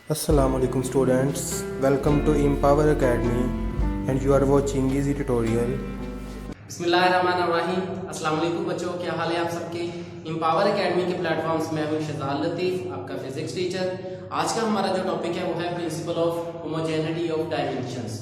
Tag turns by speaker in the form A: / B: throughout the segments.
A: Assalamu alaikum students, welcome to Empower Academy and you are watching easy tutorial.
B: बिस्मिल्लाहिर्रहमानिर्रहीम। अस्सलाम वालेकुम बच्चों, क्या हाल है आप सबके। एम्पावर एकेडमी के प्लेटफॉर्म्स में हूँ शहजाद लतीफ़, आपका फिजिक्स टीचर। आज का हमारा जो टॉपिक है वो है principle of homogeneity of dimensions.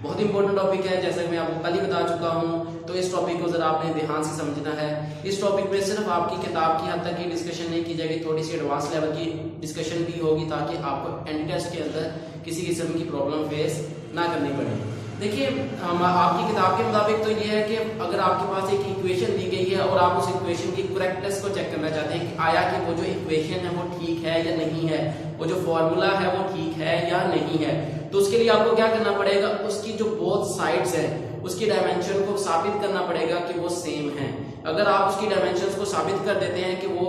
B: बहुत इंपॉर्टेंट टॉपिक है, जैसे मैं आपको कल ही बता चुका हूँ। तो इस टॉपिक को जरा आपने ध्यान से समझना है। इस टॉपिक पे सिर्फ आपकी किताब की हद तक ही डिस्कशन नहीं की जाएगी, थोड़ी सी एडवांस लेवल की डिस्कशन भी होगी, ताकि आपको एंटी टेस्ट के अंदर किसी किस्म की प्रॉब्लम फेस ना करनी पड़े। देखिए, आपकी किताब के मुताबिक तो ये है कि अगर आपके पास एक इक्वेशन दी गई है और आप उस इक्वेशन की करेक्टनेस को चेक करना चाहते हैं कि आया कि वो जो इक्वेशन है वो ठीक है या नहीं है, वो जो फॉर्मूला है वो ठीक है या नहीं है, तो उसके लिए आपको क्या करना पड़ेगा, उसकी जो बोथ साइड्स है उसकी डायमेंशन को साबित करना पड़ेगा कि वो सेम है। अगर आप उसकी डायमेंशन को साबित कर देते हैं कि वो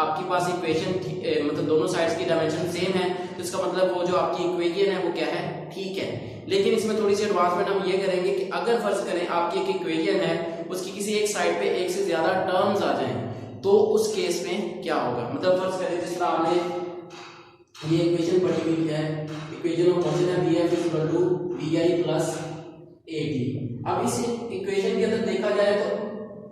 B: आपके पास इक्वेशन मतलब दोनों साइड्स की डायमेंशन सेम है, तो इसका मतलब वो जो आपकी इक्वेशन है वो क्या है, ठीक है। लेकिन इसमें थोड़ी सी एडवांसमेंट हम ये करेंगे कि अगर फर्ज करें आपकी एक इक्वेशन है, उसकी किसी एक साइड पे एक से ज्यादा टर्म्स आ जाएं, तो उस केस में क्या होगा। मतलब फर्ज करें जिस तरह आपने ये इक्वेशन पढ़ी हुई है, इक्वेशन ऑफ मोशन है bf = bi + at। अब इस इक्वेशन के अंदर देखा जाए तो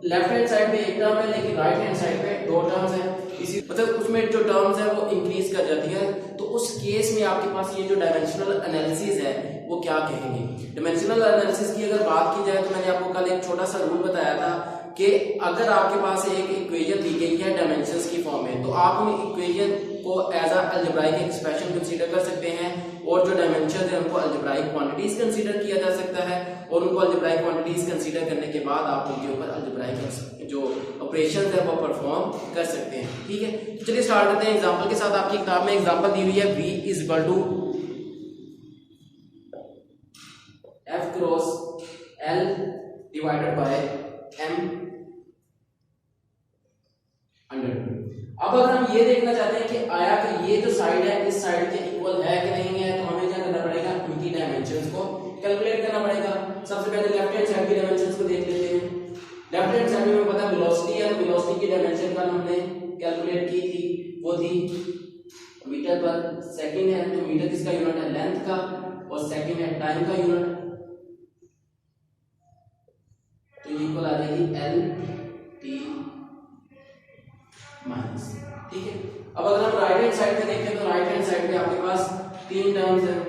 B: लेफ्ट हैंड साइड पे एक टर्म है, लेकिन राइट हैंड साइड पे दो टर्म्स है। इसी मतलब उसमें जो टर्म्स है वो इंक्रीज कर जाती है। तो उस केस में आपके पास ये जो डायमेंशनल एनालिसिस है वो क्या कहेंगे। डायमेंशनल एनालिसिस की अगर बात की जाए तो मैंने आपको कल एक छोटा सा रूल बताया था कि अगर आपके पास एक इक्वेशन दी गई है डायमेंशंस की फॉर्म में, तो आप उन इक्वेशन को as a algebraic expression consider कर सकते हैं, और जो डायमेंशन है उनको अलजेब्राइक क्वांटिटीज कंसीडर किया जा सकता है, और उनको अलजेब्राइक क्वांटिटीज कंसीडर करने के बाद आप उनके ऊपर अलजेब्राइक जो ऑपरेशंस है वो परफॉर्म कर सकते हैं। ठीक है, तो चलिए स्टार्ट करते हैं एग्जांपल के साथ। आपकी किताब में एग्जांपल दी हुई है v = f cross l divided by m under. अब अगर हम ये देखना चाहते हैं कि आया कि ये जो साइड है इस साइड के इक्वल है कि नहीं है, तो हमें क्या करना पड़ेगा, इनकी डायमेंशंस को कैलकुलेट करना पड़ेगा। सबसे पहले लेफ्ट हैंड साइड की डायमेंशंस को देख लेते हैं। लेफ्ट हैंड साइड में हमें पता है वेलोसिटी है, तो वेलोसिटी की डायमेंशन कल हमने कैलकुलेट की थी, वो थी मीटर पर सेकंड है। तो मीटर किसका यूनिट है, लेंथ का, और सेकंड है टाइम का यूनिट। तो ये इक्वल आ जाएगी एल टी माइनस। ठीक है, अब अगर हम राइट हैंड साइड पे देखें तो राइट हैंड साइड पे आपके पास तीन टर्म्स हैं,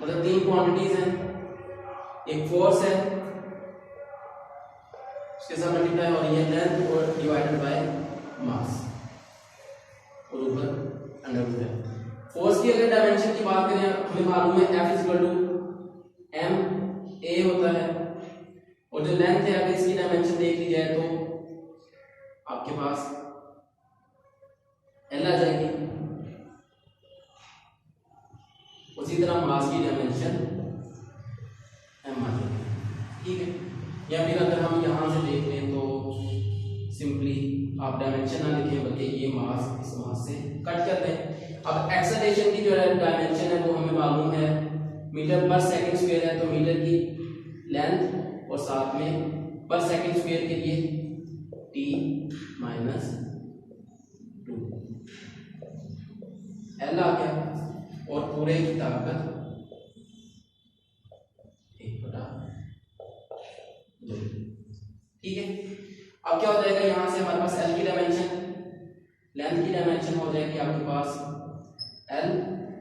B: मतलब तीन क्वांटिटीज हैं। एक फोर्स है, उसके साथ मल्टीप्लाई हो रही है लेंथ और डिवाइडेड बाय मास, और ऊपर अंडर है। फोर्स की अगर डायमेंशन की बात करें, हमें मालूम है F = ma होता है, और जो लेंथ है अगर इसकी डायमेंशन देख ली जाए तो आपके पास L आ जाएगी। उसी तरह मास की डायमेंशन m आ जाएगी। ठीक है, या फिर अगर हम यहां से देख लें तो सिंपली आप डायमेंशन ना लिखें, बल्कि ये मास इस मास से कट कर दें। अब एक्सेलरेशन की जो डायमेंशन है वो हमें मालूम है मीटर पर सेकंड स्क्वायर है, तो मीटर की लेंथ और साथ में पर सेकंड स्क्वायर के लिए t - 2 L आ गया, और पूरे की ताकत 1/2। ठीक है, अब क्या हो जाएगा, यहां से हमारे पास L की डायमेंशन, लेंथ की डायमेंशन हो जाएगी आपके पास L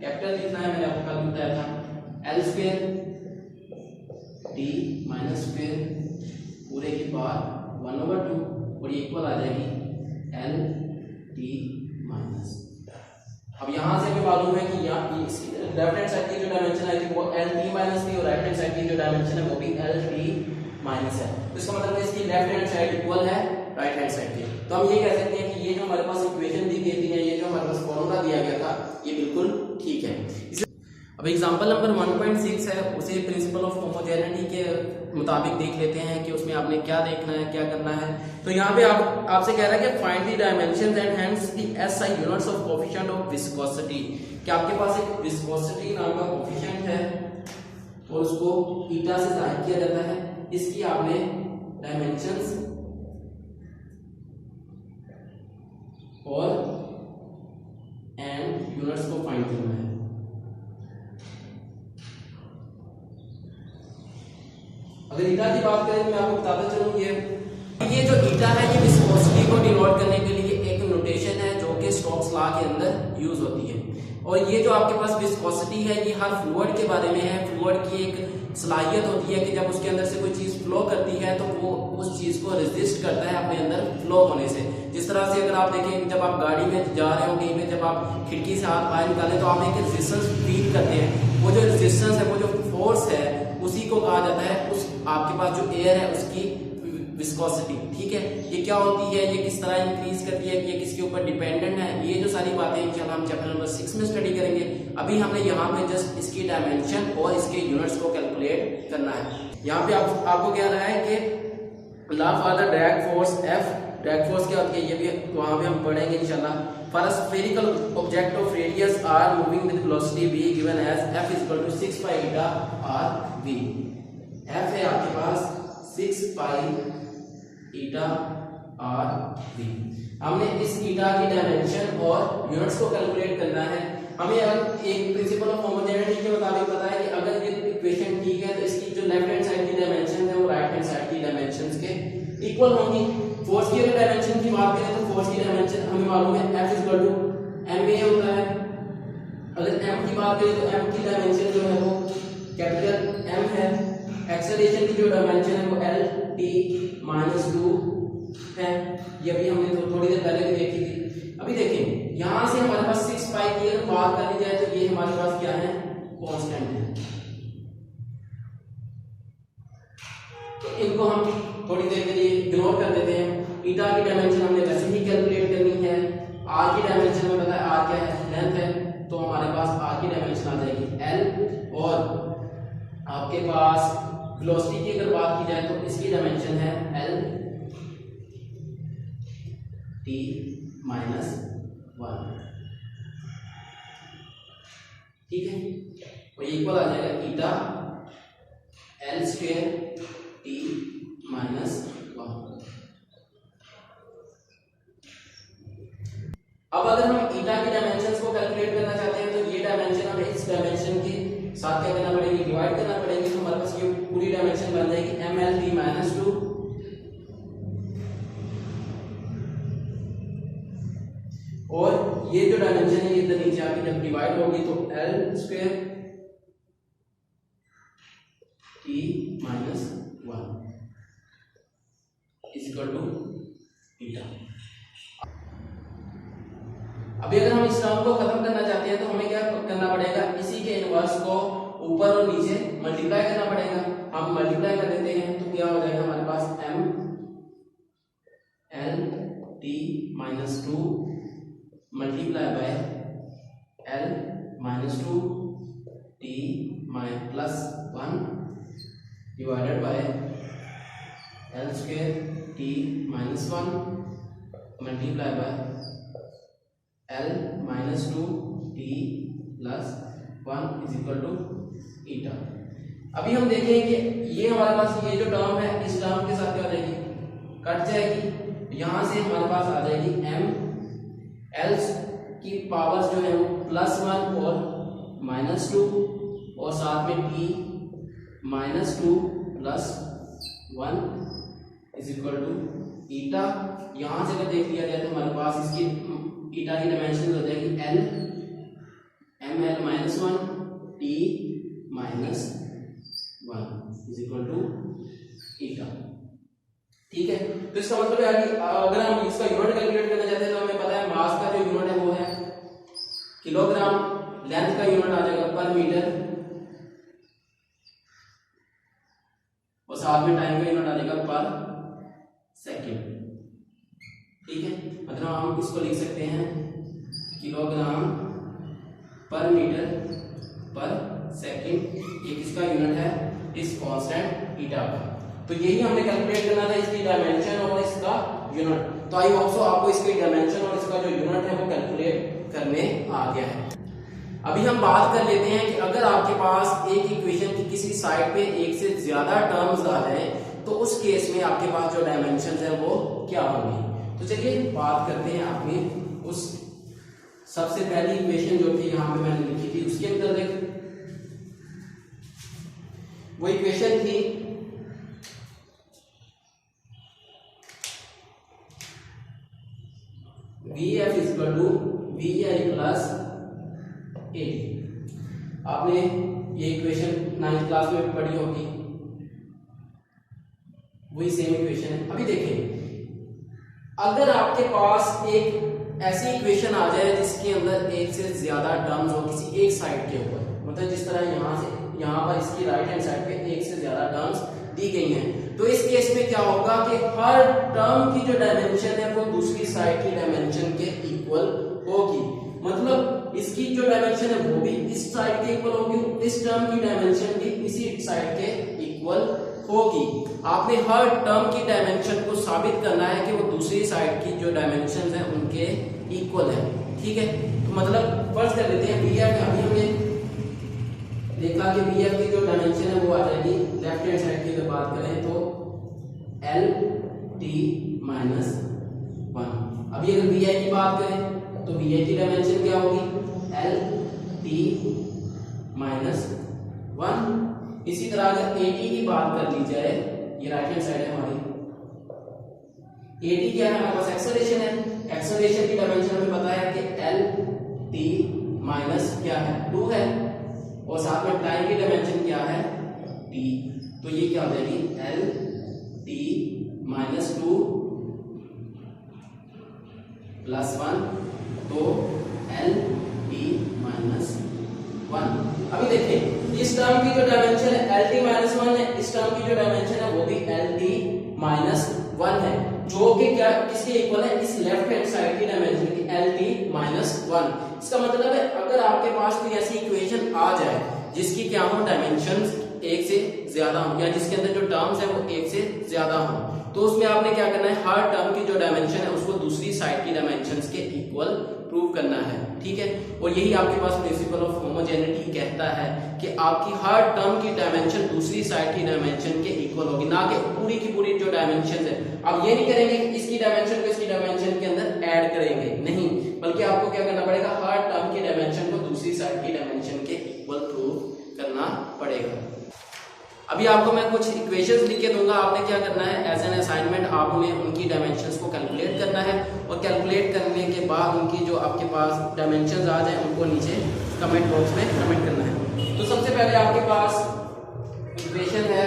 B: कैपिटल लिखना है, मैंने आपको कल बताया था, L square t minus square पूरे की पावर 1/2, और ये इक्वल आ जाएगी L t माइनस। अब यहां से हमें मालूम है कि यहाँ इसकी लेफ्ट हैंड साइड की जो डायमेंशन आई थी वो L t माइनस थी, और राइट हैंड साइड की जो डायमेंशन है वो भी L t माइनस है। तो इसका मतलब है इसकी लेफ्ट हैंड साइड इक्वल है राइट हैंड साइड की। तो हम ये कह सकते हैं कि ये जो हमारे पास इक्वेशन दी गई थी, ये जो हमारे पास फॉर्मूला दिया गया था, ये बिल्कुल ठीक है। अब एग्जांपल नंबर 1.6 है, उसे प्रिंसिपल ऑफ होमोजेनिटी के मुताबिक देख लेते हैं कि उसमें आपने क्या देखना है, क्या करना है। तो यहाँ पे आपसे कह रहा है कि find the dimensions and hence the SI units of coefficient of viscosity. कि आपके पास एक विस्कोसिटी नाम का कोएफिशिएंट है और उसको ईटा से जाहिर किया जाता है। इसकी आपने डायमेंशंस और एंड यूनिट्स को फाइंड करना है। अगर ईटा की बात करें तो मैं आपको बताता चलूं, ये जो ईटा है ये विस्कोसिटी को डिनोट करने के लिए एक नोटेशन है जो कि स्टोक्स लॉ के अंदर यूज होती है। और ये जो आपके पास विस्कोसिटी है ये हर फ्लूइड के बारे में है। फ्लूइड की एक सलाहियत होती है कि जब उसके अंदर से कोई चीज फ्लो करती है तो वो उस चीज को रेजिस्ट करता है अपने अंदर फ्लो होने से। जिस तरह से अगर आप देखें जब आप गाड़ी में जा रहे हो कहीं पे, जब आप खिड़की से हाथ बाहर निकालें तो आप एक रेजिस्टेंस फील करते हैं। वो जो रेजिस्टेंस है, वो जो फोर्स है, उसी को कहा जाता है उस आपके पास जो एयर है उसकी विस्कोसिटी। ठीक है, ये क्या होती है, ये किस तरह इंक्रीज करती है, ये किसके ऊपर डिपेंडेंट है, ये जो सारी बातें इंशाल्लाह हम चैप्टर नंबर 6 में स्टडी करेंगे। अभी हमने यहाँ पे जस्ट इसकी डायमेंशन और इसके यूनिट्स को कैलकुलेट करना है। यहाँ पे आपको क्या रहा है कि law for the drag force F, drag force क्या होती है ये भी वहां पे हम पढ़ेंगे इंशाल्लाह। For a spherical object of radius r moving with velocity v given as F = 6 pi eta r v। F है आपके पास 6 पाई ईटा आर वी। हमने इस ईटा की डायमेंशन और यूनिट्स को कैलकुलेट करना है। हमें एक प्रिंसिपल ऑफ होमोजेनिटी के मुताबिक पता है कि अगर ये इक्वेशन ठीक है तो इसकी जो लेफ्ट हैंड साइड की डायमेंशन है वो राइट हैंड साइड की डायमेंशंस के इक्वल होंगी। फोर्स की अगर डायमेंशन की बात करें तो फोर्स की डायमेंशन हमें मालूम है F = ma होता है। अगर m की बात करें तो m की डायमेंशन जो है वो कैपिटल M है। एक्सेलरेशन की जो डायमेंशन है वो L(t)-2 है। ये अभी हमने थोड़ी देर पहले भी देखी थी। अभी देखें यहां से हमारे पास 6 पाई की अगर बात करी जाए तो ये हमारे पास क्या है, कांस्टेंट है। तो इनको हम थोड़ी देर के लिए इग्नोर कर देते हैं। ईटा की डायमेंशन हमने वैसे ही कैलकुलेट करनी है। आर की डायमेंशन में पता है आर क्या है, लेंथ है, तो हमारे पास आर की डायमेंशन आ जाएगी L। और आपके पास वेलोसिटी की अगर बात की जाए तो इसकी डायमेंशन है L(t)-1। ठीक है, तो इक्वल आ जाएगा ईटा L² t-1। अब अगर हम ईटा की डायमेंशंस को कैलकुलेट करना चाहते हैं तो ये डायमेंशन हमें इस डायमेंशन के साथ क्या करना पड़ेगी, डिवाइड करना पड़ेगी। तो हमारे पास ये पूरी डायमेंशन बन जाएगी mL(t-2) और ये जो डायमेंशन है इधर नीचे आके जब डिवाइड होगी तो L² t-1 = ईटा। अभी अगर हम इस टर्म को खत्म करना चाहते हैं तो हमें क्या करना पड़ेगा, इसी के इनवर्स को ऊपर और नीचे मल्टीप्लाई करना पड़ेगा। हम मल्टीप्लाई कर देते हैं तो क्या हो जाएगा हमारे पास mL(t-2) multiply by L-2 t-1 divided by L² t-1 multiply by L-2 t+1 = ईटा। अभी हम देखें कि ये हमारे पास ये जो टर्म है इस टर्म के साथ क्या हो जाएगी, कट जाएगी। यहां से हमारे पास आ जाएगी m, L की पावर्स जो है वो +1 और -2 और साथ में t-2 +1 = ईटा। यहां से अगर देख लिया जाए तो हमारे पास इसकी ईटा की डायमेंशन हो जाएगी L mL-1 t-1 = ईटा। ठीक है, तो इसका मतलब है कि अगर हम इसका यूनिट कैलकुलेट करना चाहते हैं तो हमें पता है मास का जो यूनिट है वो है किलोग्राम, लेंथ का यूनिट आ जाएगा पर मीटर और साथ में टाइम का यूनिट आ जाएगा पर सेकंड। ठीक है, मतलब हम इसको लिख सकते हैं किलोग्राम पर मीटर पर सेकंड। ये किसका यूनिट है, इस कांस्टेंट ईटा का। तो यही हमने कैलकुलेट करना था, इसकी डायमेंशन और इसका यूनिट। तो आई होप सो आपको इसकी डायमेंशन और इसका जो यूनिट है वो कैलकुलेट करने आ गया है। अभी हम बात कर लेते हैं कि अगर आपके पास एक इक्वेशन की किसी साइड पे एक से ज्यादा टर्म्स आ जाए तो उस केस में आपके पास जो डायमेंशंस है वो क्या होंगे। तो चलिए बात करते हैं अपनी उस सबसे पहली इक्वेशन जो थी यहाँ पे मैंने लिखी थी उसके अंदर देख, वो इक्वेशन थी VF equal to VI plus A। आपने ये इक्वेशन 9th क्लास में पढ़ी होगी, वही सेम इक्वेशन है। अभी देखिए, अगर आपके पास एक ऐसी इक्वेशन आ जाए जिसके अंदर एक से ज्यादा टर्म्स हो किसी एक साइड के ऊपर, मतलब जिस तरह यहाँ पर इसकी राइट हैंड साइड पे एक से ज्यादा टर्म्स दी गई हैं, तो इस केस में क्या होगा कि हर टर्म की जो डायमेंशन है वो दूसरी साइड की डायमेंशन के इक्वल होगी। मतलब इसकी जो डायमेंशन है वो भी इस साइड के इक्वल होगी, इस टर्म की डायमेंशन भी इसी साइड के इक्वल होगी। आपने हर टर्म की डायमेंशन को साबित करना है कि वो दूसरी साइड की जो डायमेंशन है उनके इक्वल है। ठीक है, तो मतलब फर्ज कर लेते हैं VF, अभी हमने देखा कि VF की जो डायमेंशन है वो आ जाएगी लेफ्ट हैंड साइड की अगर बात करें तो LT माइनस 1। अभी अगर VI की बात करें तो VI की डायमेंशन क्या होगी, LT माइनस 1। इसी तरह अगर AT की बात कर ली जाए, ये राइट हैंड साइड है हमारी, AT क्या है, हमारे पास एक्सेलरेशन है, एक्सेलरेशन की डायमेंशन हमें पता है कि LT माइनस क्या है, 2 है, और साथ में टाइम की डायमेंशन क्या है, T। तो ये क्या हो जाएगी, LT माइनस 2 प्लस 1, तो LT माइनस 1। अभी देखिए, इस टर्म की जो डायमेंशन है LT माइनस 1 है, इस टर्म की जो डायमेंशन है वो भी LT माइनस 1 है, जो कि क्या किसके इक्वल है, इस लेफ्ट हैंड साइड की डायमेंशन की LT माइनस 1। इसका मतलब है अगर आपके पास कोई ऐसी इक्वेशन आ जाए जिसकी क्या हो डायमेंशंस एक से ज्यादा हो, या जिसके अंदर जो टर्म्स है वो एक से ज्यादा हो, तो उसमें आपने क्या करना है, हर टर्म की जो डायमेंशन है उसको दूसरी साइड की डायमेंशंस के इक्वल प्रूव करना है। ठीक है, और यही आपके पास प्रिंसिपल ऑफ होमोजेनिटी कहता है कि आपकी हर टर्म की डायमेंशन दूसरी साइड की डायमेंशन के इक्वल होगी, ना कि पूरी की पूरी जो डायमेंशन है आप ये नहीं करेंगे कि इसकी डायमेंशन को इसकी डायमेंशन के अंदर ऐड करेंगे, नहीं, बल्कि आपको क्या करना पड़ेगा, हर टर्म की डायमेंशन को दूसरी साइड की डायमेंशन के इक्वल प्रूव करना पड़ेगा। अभी आपको मैं कुछ इक्वेशंस लिख के दूंगा, आपने क्या करना है, एज एन असाइनमेंट आपने उनकी डायमेंशंस को कैलकुलेट करना है, और कैलकुलेट करने के बाद उनकी जो आपके पास डायमेंशंस आ जाए उनको नीचे कमेंट बॉक्स में कमेंट करना है। तो सबसे पहले आपके पास इक्वेशन है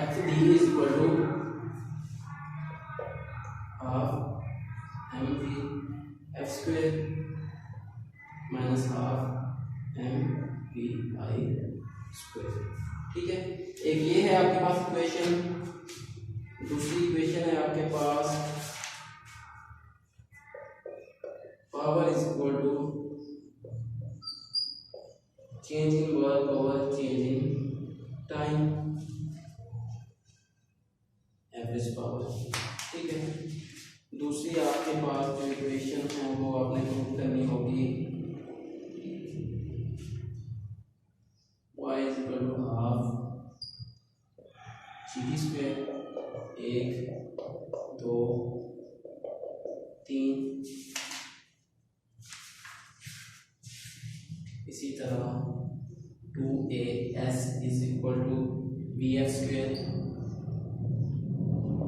B: FD is equal to half mv f square minus half mvi square. ठीक है, एक ये है आपके पास इक्वेशन, दूसरी इक्वेशन है आपके पास power is equal to change in work over change in time average power. ठीक है, दूसरी आपके पास जो इक्वेशन है वो आपने प्रूव करनी होगी y is equal to half gt square, 1 2 3, इसी तरह 2as is equal to bf square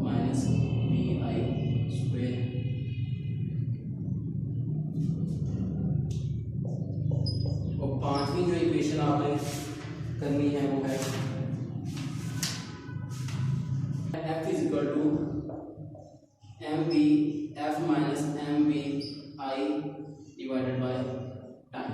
B: minus bi square. और पांचवी जो इक्वेशन आपने करनी है वो है f is equal to mb f minus mb i divided by time.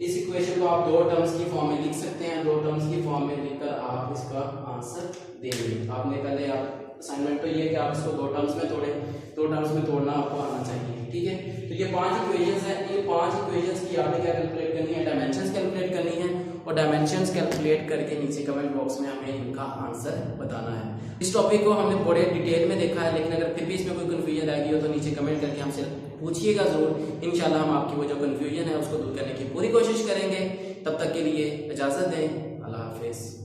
B: इस इक्वेशन को आप दो टर्म्स की फॉर्म में लिख सकते हैं, दो टर्म्स की फॉर्म में लिखकर आप इसका आंसर देंगे। आपने पहले आप असाइनमेंट तो ये कि आप इसको दो टर्म्स में तोड़ें, दो टर्म्स में तोड़ना आपको आना चाहिए। ठीक है, तो ये 5 इक्वेशंस हैं, इन 5 इक्वेशंस की आपने क्या कैलकुलेट करनी है, डायमेंशंस कैलकुलेट करनी है, और डायमेंशंस कैलकुलेट करके नीचे कमेंट बॉक्स में हमें इनका आंसर बताना है। इस टॉपिक को हमने बड़े डिटेल में देखा है, लेकिन अगर फिर भी इसमें कोई कंफ्यूजन रह गई हो तो नीचे कमेंट करके हमसे पूछिएगा जरूर। इंशाल्लाह हम आपकी वो जो कंफ्यूजन है उसको दूर करने की पूरी कोशिश करेंगे। तब तक के लिए इजाजत दें। हाफिज़।